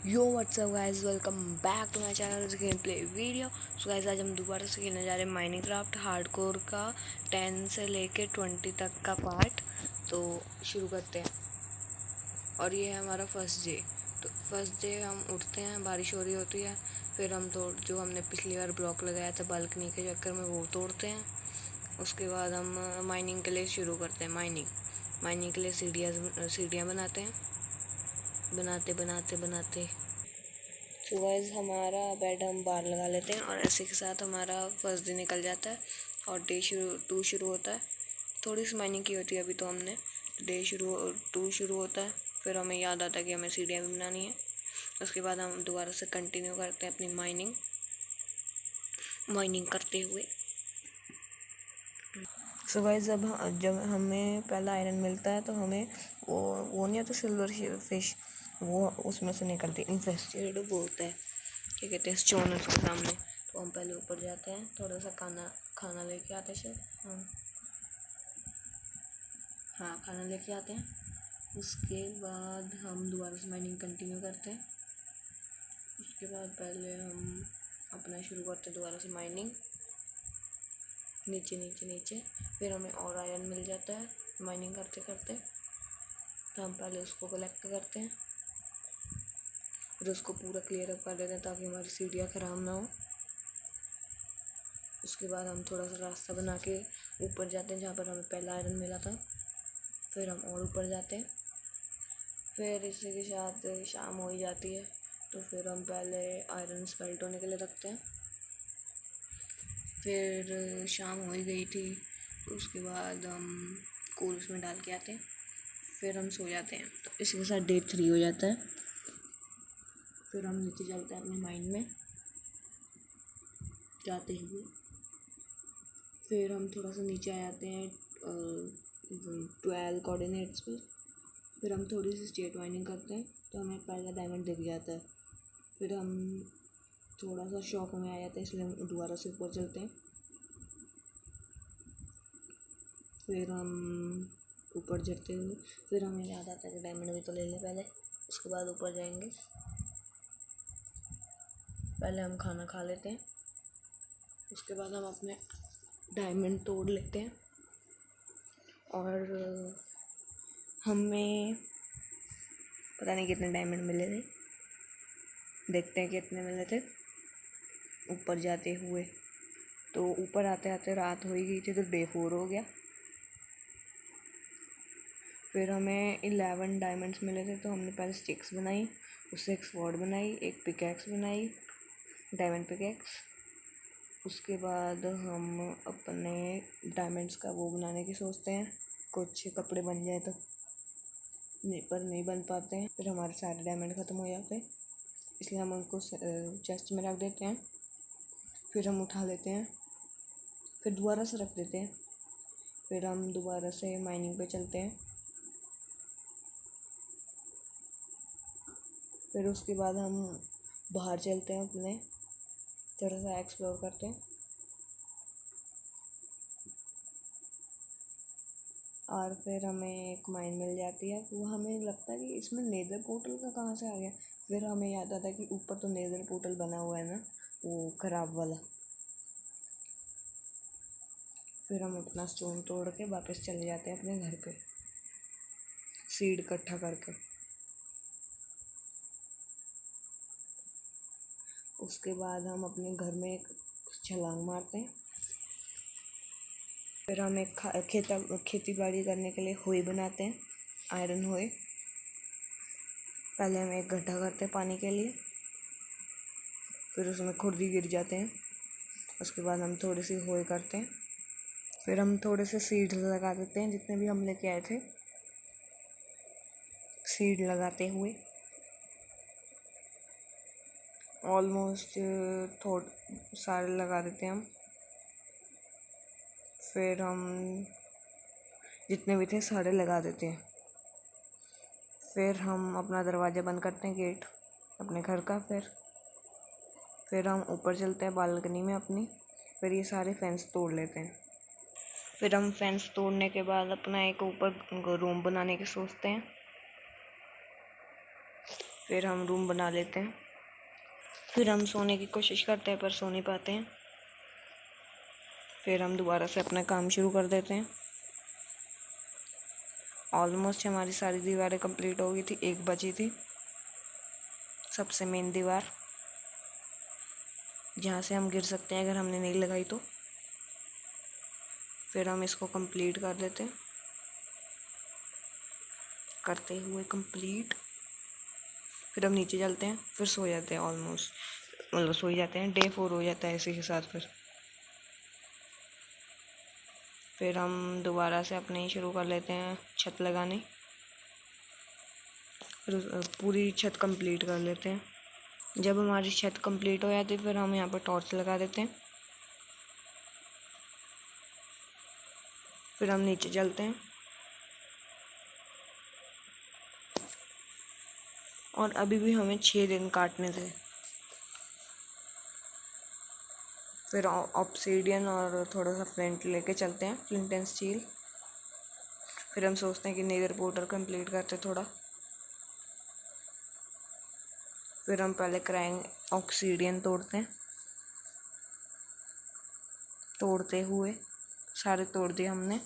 Yo what's up guys, welcome back to my channel game play video. So guys, आज हम दोबारा से खेलने जा रहे हैं माइनक्राफ्ट हार्डकोर का 10 से लेके 20 तक का पार्ट। तो शुरू करते हैं। और ये है हमारा फर्स्ट डे। तो फर्स्ट डे हम उठते हैं, बारिश हो रही होती है। फिर हम जो हमने पिछली बार ब्लॉक लगाया था बालकनी के चक्कर में, वो तोड़ते हैं। उसके बाद हम माइनिंग के लिए शुरू करते हैं। माइनिंग के लिए सीढ़ियाँ बनाते हैं। बनाते बनाते बनाते तो गाइस, हमारा बेड हम बाहर लगा लेते हैं और ऐसे के साथ हमारा फर्स्ट डे निकल जाता है और डे टू शुरू होता है। थोड़ी सी माइनिंग की होती है अभी तो हमने। टू शुरू होता है। फिर हमें याद आता है कि हमें सीढ़ियाँ भी बनानी है। उसके बाद हम दोबारा से कंटिन्यू करते हैं अपनी माइनिंग करते हुए। सो गाइस, जब हमें पहला आयरन मिलता है तो हमें वो नहीं आता सिल्वर फिश, वो उसमें से निकलती है। इन्फेस्टेड बोलते हैं, क्या कहते हैं, स्टोन उसके सामने। तो हम पहले ऊपर जाते हैं, थोड़ा सा खाना लेके आते हैं शायद। हाँ, खाना लेके आते हैं। उसके बाद हम दोबारा से माइनिंग कंटिन्यू करते हैं। उसके बाद पहले हम अपना शुरू करते हैं दोबारा से माइनिंग, नीचे नीचे नीचे। फिर हमें और आयरन मिल जाता है माइनिंग करते करते। तो हम पहले उसको कलेक्ट करते हैं, फिर उसको पूरा क्लियर अप कर देते हैं ताकि हमारी सीढ़ियाँ ख़राब ना हो। उसके बाद हम थोड़ा सा रास्ता बना के ऊपर जाते हैं जहाँ पर हमें पहला आयरन मिला था। फिर हम और ऊपर जाते हैं। फिर इसी के साथ शाम हो ही जाती है। तो फिर हम पहले आयरन स्मेल्ट होने के लिए रखते हैं। फिर शाम हो ही गई थी, तो उसके बाद हम कोल उसमें डाल के आते हैं। फिर हम सो जाते हैं। तो इसी के साथ डे 3 हो जाता है। फिर हम नीचे चलते हैं अपने माइंड में जाते हुए। फिर हम थोड़ा सा नीचे आ जाते हैं 12 कोऑर्डिनेट्स पे। फिर हम थोड़ी सी स्टेट माइनिंग करते हैं तो हमें पहला डायमंड दिख जाता है। फिर हम थोड़ा सा शॉक में आ जाते हैं, इसलिए हम दोबारा से ऊपर चलते हैं। फिर हम ऊपर चढ़ते हुए फिर हमें याद आता है कि डायमंड भी तो ले लें पहले, उसके बाद ऊपर जाएंगे। पहले हम खाना खा लेते हैं, उसके बाद हम अपने डायमंड तोड़ लेते हैं। और हमें पता नहीं कितने डायमंड मिले थे, देखते हैं कितने मिले थे ऊपर जाते हुए। तो ऊपर आते आते रात हो ही गई थी, तो डे 4 हो गया। फिर हमें 11 डायमंड्स मिले थे, तो हमने पहले स्टिक्स बनाई, उससे एक स्वॉर्ड बनाई, एक पिकैक्स बनाई, डायमंड पिकैक्स। उसके बाद हम अपने डायमंड्स का वो बनाने की सोचते हैं, कुछ कपड़े बन जाए तो, पर नहीं बन पाते हैं। फिर हमारे सारे डायमंड ख़त्म हो जाते हैं, इसलिए हम उनको चेस्ट में रख देते हैं। फिर हम उठा लेते हैं, फिर दोबारा से रख देते हैं। फिर हम दोबारा से माइनिंग पे चलते हैं। फिर उसके बाद हम बाहर चलते हैं, अपने थोड़ा सा एक्सप्लोर करते हैं। और फिर हमें एक माइन मिल जाती है, वो हमें लगता है कि इसमें नेदर पोर्टल का कहाँ से आ गया। फिर हमें याद आता है कि ऊपर तो नेदर पोर्टल बना हुआ है ना, वो खराब वाला। फिर हम अपना स्टोन तोड़ के वापस चले जाते हैं अपने घर पे, सीड इकट्ठा करके। उसके बाद हम अपने घर में एक छलांग मारते हैं। फिर हम एक खेती बाड़ी करने के लिए हुई बनाते हैं, आयरन हुई। पहले हम एक गड्ढा करते हैं पानी के लिए, फिर उसमें खुर्दी गिर जाते हैं। उसके बाद हम थोड़ी सी हुई करते हैं। फिर हम थोड़े से सीड्स लगा देते हैं, जितने भी हम लेके आए थे सीड लगाते हुए। ऑलमोस्ट थोड़े सारे लगा देते हैं हम। फिर हम जितने भी थे सारे लगा देते हैं। फिर हम अपना दरवाज़ा बंद करते हैं, गेट अपने घर का। फिर हम ऊपर चलते हैं बालकनी में अपनी। फिर ये सारे फेंस तोड़ लेते हैं। फिर हम फेंस तोड़ने के बाद अपना एक ऊपर रूम बनाने की सोचते हैं। फिर हम रूम बना लेते हैं। फिर हम सोने की कोशिश करते हैं पर सो नहीं पाते हैं। फिर हम दोबारा से अपना काम शुरू कर देते हैं। ऑलमोस्ट हमारी सारी दीवारें कंप्लीट हो गई थी, एक बची थी सबसे मेन दीवार, जहाँ से हम गिर सकते हैं अगर हमने नहीं लगाई तो। फिर हम इसको कंप्लीट कर देते हैं। करते हुए कंप्लीट फिर हम नीचे चलते हैं, फिर सो जाते हैं। ऑलमोस्ट मतलब सो ही जाते हैं, डे 4 हो जाता है इसी के साथ। फिर हम दोबारा से अपने शुरू कर लेते हैं छत लगाने। फिर पूरी छत कंप्लीट कर लेते हैं। जब हमारी छत कंप्लीट हो जाती है फिर हम यहाँ पर टॉर्च लगा देते हैं। फिर हम नीचे चलते हैं और अभी भी हमें 6 दिन काटने थे। फिर ऑब्सीडियन और थोड़ा सा फ्लिंट लेके चलते हैं, फ्लिंट एंड स्टील। फिर हम सोचते हैं कि नेदर पोर्टल कंप्लीट करते थोड़ा। फिर हम पहले क्राइंग ऑब्सीडियन तोड़ते हैं। तोड़ते हुए सारे तोड़ दिए हमने।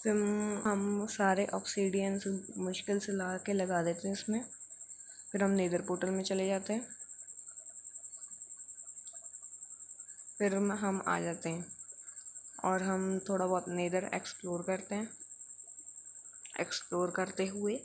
फिर हम सारे ऑब्सीडियन मुश्किल से ला के लगा देते हैं इसमें। फिर हम नेदर पोर्टल में चले जाते हैं। फिर हम आ जाते हैं और हम थोड़ा बहुत नेदर एक्सप्लोर करते हैं। एक्सप्लोर करते हुए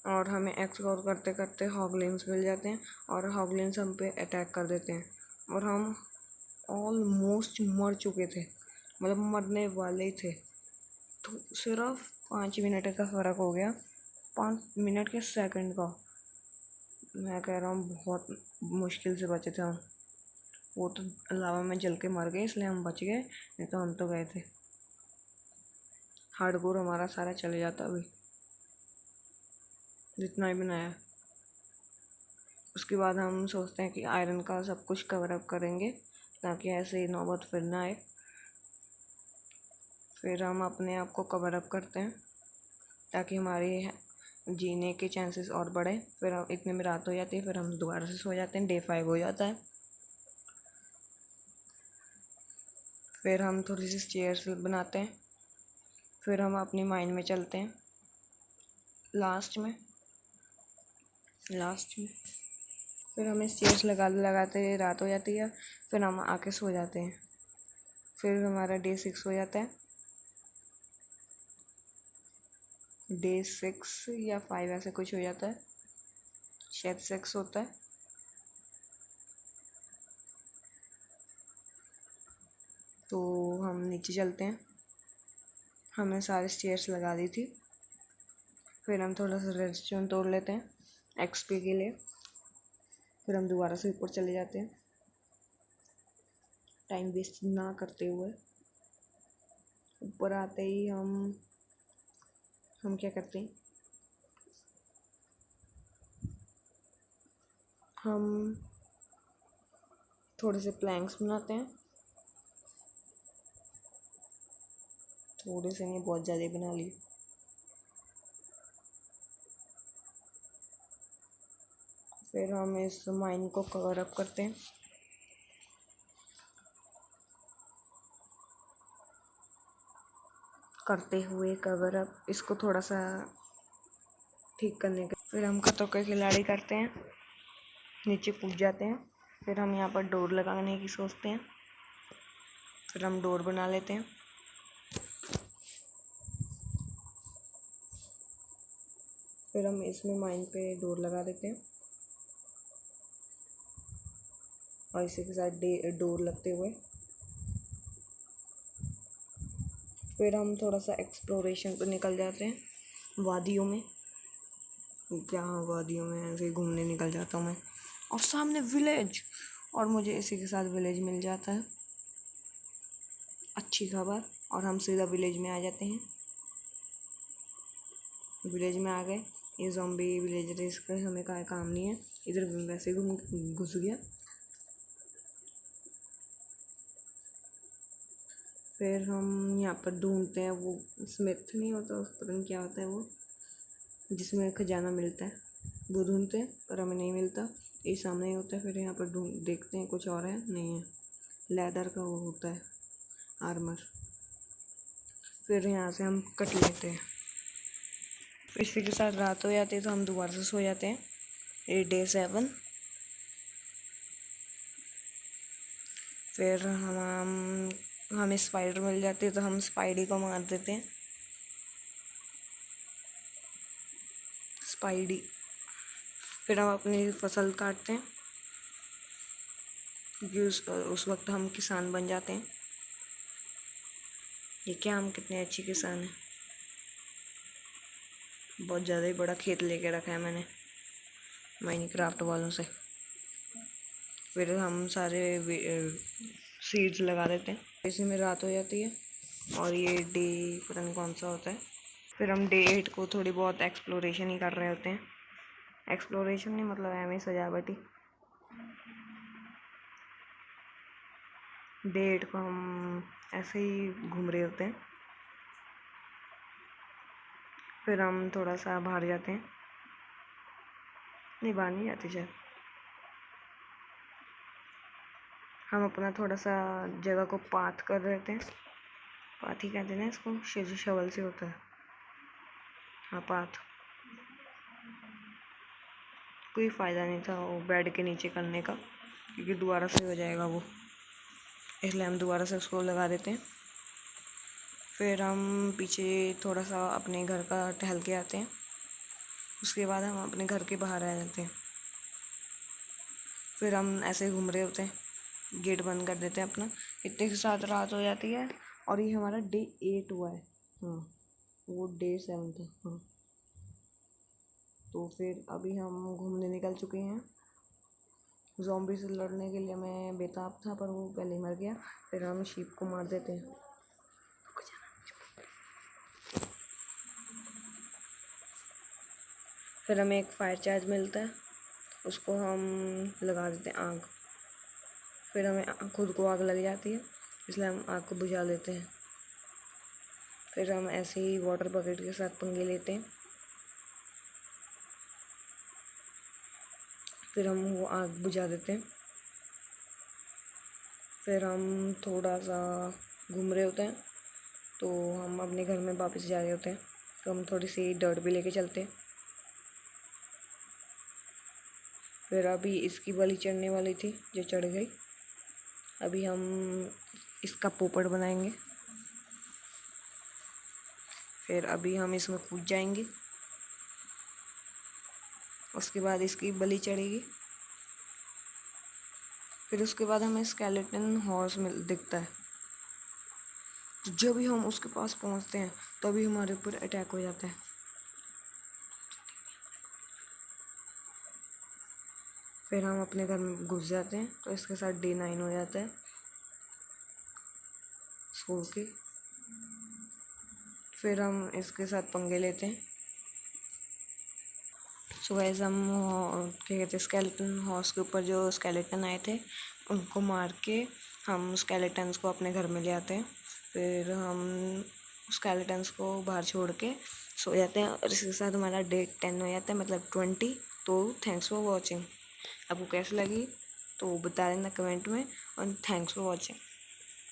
और हमें एक्सप्लोर करते करते हॉगलिन्स मिल जाते हैं और हॉगलिन्स हम पे अटैक कर देते हैं और हम ऑलमोस्ट मर चुके थे, मतलब मरने वाले ही थे। तो सिर्फ 5 मिनट का फ़र्क हो गया, 5 मिनट के सेकंड का। मैं कह रहा हूँ बहुत मुश्किल से बचे थे हम। वो तो लावा में जल के मर गए इसलिए हम बच गए, नहीं तो हम तो गए थे। हार्डकोर हमारा सारा चले जाता अभी, जितना ही बनाया। उसके बाद हम सोचते हैं कि आयरन का सब कुछ कवर अप करेंगे ताकि ऐसे ही नौबत फिर ना आए। फिर हम अपने आप को कवर अप करते हैं ताकि हमारे जीने के चांसेस और बढ़े। फिर हम इतने में रात हो जाती है, फिर हम दोबारा से सो जाते हैं, डे 5 हो जाता है। फिर हम थोड़ी सी चेयर्स बनाते हैं। फिर हम अपनी माइन में चलते हैं। लास्ट में फिर हमें चेयर्स लगाते रात हो जाती है। फिर हम आके सो जाते हैं। फिर हमारा डे 6 हो जाता है। डे 6 या 5 ऐसे कुछ हो जाता है, शायद 6 होता है। तो हम नीचे चलते हैं। हमने सारे स्टेयर्स लगा दी थी। फिर हम थोड़ा सा रेडस्टोन तोड़ लेते हैं एक्सपी के लिए। फिर हम दोबारा से ऊपर चले जाते हैं टाइम वेस्ट ना करते हुए। ऊपर आते ही हम क्या करते हैं, हम थोड़े से प्लैंक्स बनाते हैं। थोड़े से नहीं, बहुत ज़्यादा बना लिए। फिर हम इस माइन को कवर अप करते हैं। करते हुए कवर अप इसको थोड़ा सा ठीक करने के फिर हम खतरों के खिलाड़ी करते हैं, नीचे कूद जाते हैं। फिर हम यहाँ पर डोर लगाने की सोचते हैं। फिर हम डोर बना लेते हैं। फिर हम इसमें माइन पे डोर लगा देते हैं और इसी के साथ डोर लगते हुए फिर हम थोड़ा सा एक्सप्लोरेशन पर निकल जाते हैं वादियों में। जहाँ वादियों में ऐसे घूमने निकल जाता हूँ मैं, और सामने विलेज, और मुझे इसी के साथ विलेज मिल जाता है। अच्छी खबर। और हम सीधा विलेज में आ जाते हैं। विलेज में आ गए। ये ज़ॉम्बी विलेजर इसका हमें का काम नहीं है, इधर वैसे ही घुस गया। फिर हम यहाँ पर ढूंढते हैं, वो स्मिथ नहीं होता, पता नहीं क्या होता है वो, जिसमें खजाना मिलता है, वो ढूंढते हैं पर हमें नहीं मिलता। ये सामने ही होता है। फिर यहाँ पर ढूंढ देखते हैं कुछ और है, नहीं है, लेदर का वो होता है आर्मर। फिर यहाँ से हम कट लेते हैं। इसी के साथ रात हो जाती है तो हम दोबारा से सो जाते हैं। ये डे 7। फिर हमें स्पाइडर मिल जाती है तो हम स्पाइडी को मार देते हैं, स्पाइडी। फिर हम अपनी फसल काटते हैं क्योंकि उस वक्त हम किसान बन जाते हैं। ये क्या, हम कितने अच्छे किसान हैं, बहुत ज़्यादा ही बड़ा खेत लेके रखा है मैंने माइनक्राफ्ट वालों से। फिर हम सारे सीड्स लगा देते हैं। इसी में रात हो जाती है और ये डे पता नहीं कौन सा होता है। फिर हम डे 8 को थोड़ी बहुत एक्सप्लोरेशन ही कर रहे होते हैं। एक्सप्लोरेशन नहीं मतलब हमें सजावटी। डे 8 को हम ऐसे ही घूम रहे होते हैं। फिर हम थोड़ा सा बाहर जाते हैं, नहीं बाहर नहीं जाते शायद, हम अपना थोड़ा सा जगह को पाथ कर रहे थे। पाथ ही कहते हैं ना इसको, जो शवल से होता है। हाँ पाथ। कोई फ़ायदा नहीं था वो बेड के नीचे करने का, क्योंकि दोबारा से हो जाएगा वो, इसलिए हम दोबारा से उसको लगा देते हैं। फिर हम पीछे थोड़ा सा अपने घर का टहल के आते हैं। उसके बाद हम अपने घर के बाहर आ जाते हैं। फिर हम ऐसे घूम रहे होते हैं, गेट बंद कर देते हैं अपना। इतने के साथ रात हो जाती है और ये हमारा डे 8 हुआ है। हाँ वो डे 7 था। हाँ तो फिर अभी हम घूमने निकल चुके हैं। ज़ॉम्बी से लड़ने के लिए मैं बेताब था पर वो पहले ही मर गया। फिर हम शीप को मार देते हैं। फिर हमें एक फायर चार्ज मिलता है, उसको हम लगा देते हैं आग। फिर हमें खुद को आग लग जाती है, इसलिए हम आग को बुझा लेते हैं। फिर हम ऐसे ही वाटर बकेट के साथ पंगे लेते हैं। फिर हम वो आग बुझा देते हैं। फिर हम थोड़ा सा घूम रहे होते हैं तो हम अपने घर में वापस जा रहे होते हैं, तो हम थोड़ी सी डर्ट भी लेके चलते हैं। फिर अभी इसकी बलि चढ़ने वाली थी जो चढ़ गई। अभी हम इसका पोपट बनाएंगे। फिर अभी हम इसमें कूद जाएंगे, उसके बाद इसकी बलि चढ़ेगी। फिर उसके बाद हमें स्केलेटन हॉर्स दिखता है। तो जब भी हम उसके पास पहुंचते हैं तभी हमारे ऊपर अटैक हो जाता है। फिर हम अपने घर में घुस जाते हैं तो इसके साथ डे 9 हो जाता है सो के। फिर हम इसके साथ पंगे लेते हैं। सो गाइस हम क्या कहते हैं, स्केलेटन हॉर्स के ऊपर जो स्केलेटन आए थे उनको मार के हम स्केलेटन्स को अपने घर में ले आते हैं। फिर हम स्केलेटन्स को बाहर छोड़ के सो जाते हैं और इसके साथ हमारा डे 10 हो जाता है, मतलब 20। तो थैंक्स फॉर वॉचिंग। आपको कैसी लगी तो बता देना कमेंट में, और थैंक्स फॉर वॉचिंग।